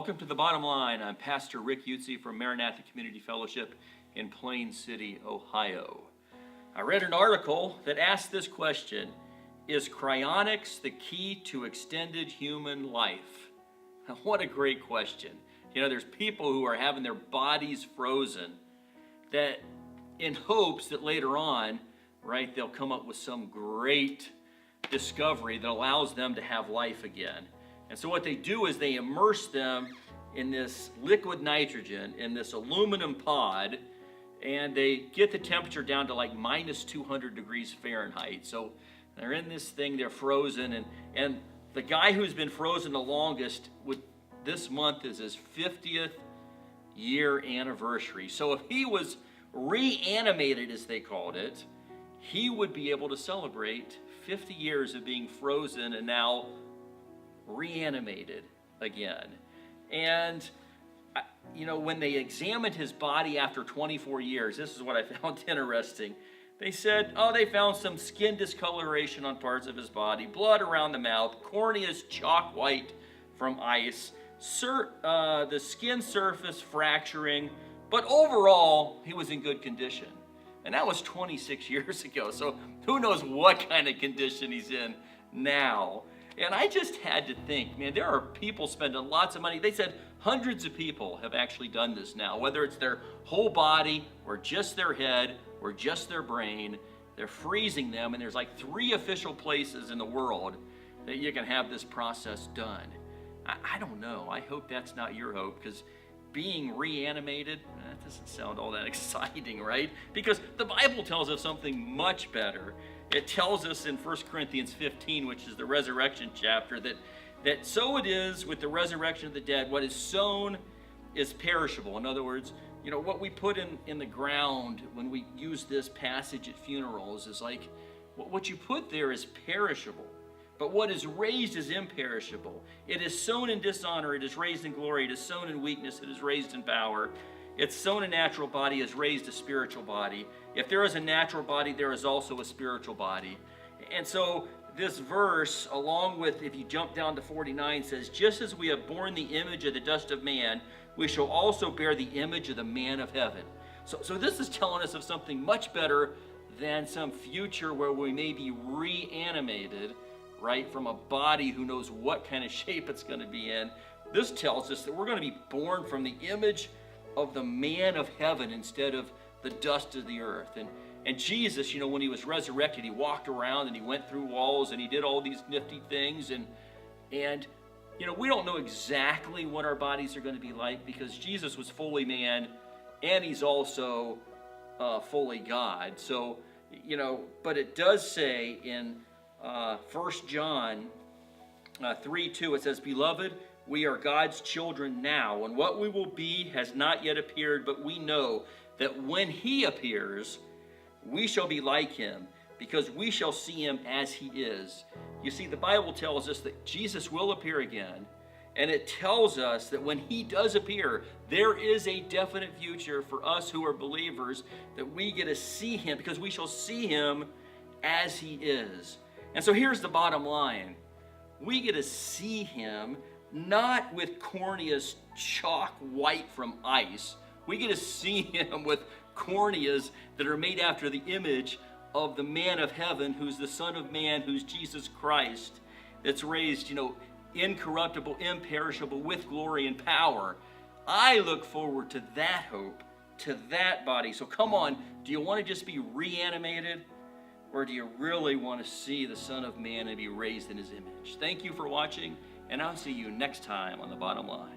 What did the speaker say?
Welcome to The Bottom Line. I'm Pastor Rick Utze from Maranatha Community Fellowship in Plain City, Ohio. I read an article that asked this question: is cryonics the key to extended human life? What a great question. You know, there's people who are having their bodies frozen that in hopes that later on, right, they'll come up with some great discovery that allows them to have life again. And so what they do is they immerse them in this liquid nitrogen, in this aluminum pod, and they get the temperature down to like minus 200 degrees Fahrenheit. So they're in this thing, they're frozen, and the guy who's been frozen the longest, this month is his 50th year anniversary. So if he was reanimated, as they called it, he would be able to celebrate 50 years of being frozen and now reanimated again. And you know, when they examined his body after 24 years, this is what I found interesting. They said, they found some skin discoloration on parts of his body, blood around the mouth, corneas chalk white from ice, the skin surface fracturing, but overall, he was in good condition. And that was 26 years ago, so who knows what kind of condition he's in now. And I just had to think, man, there are people spending lots of money. They said hundreds of people have actually done this now, whether it's their whole body or just their head or just their brain. They're freezing them, and there's like 3 official places in the world that you can have this process done. I don't know. I hope that's not your hope, because being reanimated, that doesn't sound all that exciting, right? Because the Bible tells us something much better. It tells us in 1 Corinthians 15, which is the resurrection chapter, that so it is with the resurrection of the dead. What is sown is perishable. In other words, you know, what we put in the ground when we use this passage at funerals is like, what you put there is perishable. But what is raised is imperishable. It is sown in dishonor, it is raised in glory. It is sown in weakness, it is raised in power. It's sown a natural body, is raised a spiritual body. If there is a natural body, there is also a spiritual body. And so this verse, along with, if you jump down to 49, says, just as we have borne the image of the dust of man, we shall also bear the image of the man of heaven. So this is telling us of something much better than some future where we may be reanimated, right, from a body who knows what kind of shape it's going to be in. This tells us that we're going to be born from the image of the man of heaven instead of the dust of the earth. And Jesus, you know, when he was resurrected, he walked around and he went through walls and he did all these nifty things. And you know, we don't know exactly what our bodies are going to be like, because Jesus was fully man and he's also fully God. So, you know, but it does say in 1 John 3:2, it says, beloved, we are God's children now, and what we will be has not yet appeared, but we know that when he appears, we shall be like him, because we shall see him as he is. You see, the Bible tells us that Jesus will appear again, and it tells us that when he does appear, there is a definite future for us who are believers, that we get to see him, because we shall see him as he is. And so here's the bottom line. We get to see him not with corneas chalk white from ice. We get to see him with corneas that are made after the image of the man of heaven, who's the Son of Man, who's Jesus Christ, that's raised, you know, incorruptible, imperishable, with glory and power. I look forward to that hope, to that body. So come on, do you want to just be reanimated? Or do you really want to see the Son of Man and be raised in his image? Thank you for watching, and I'll see you next time on The Bottom Line.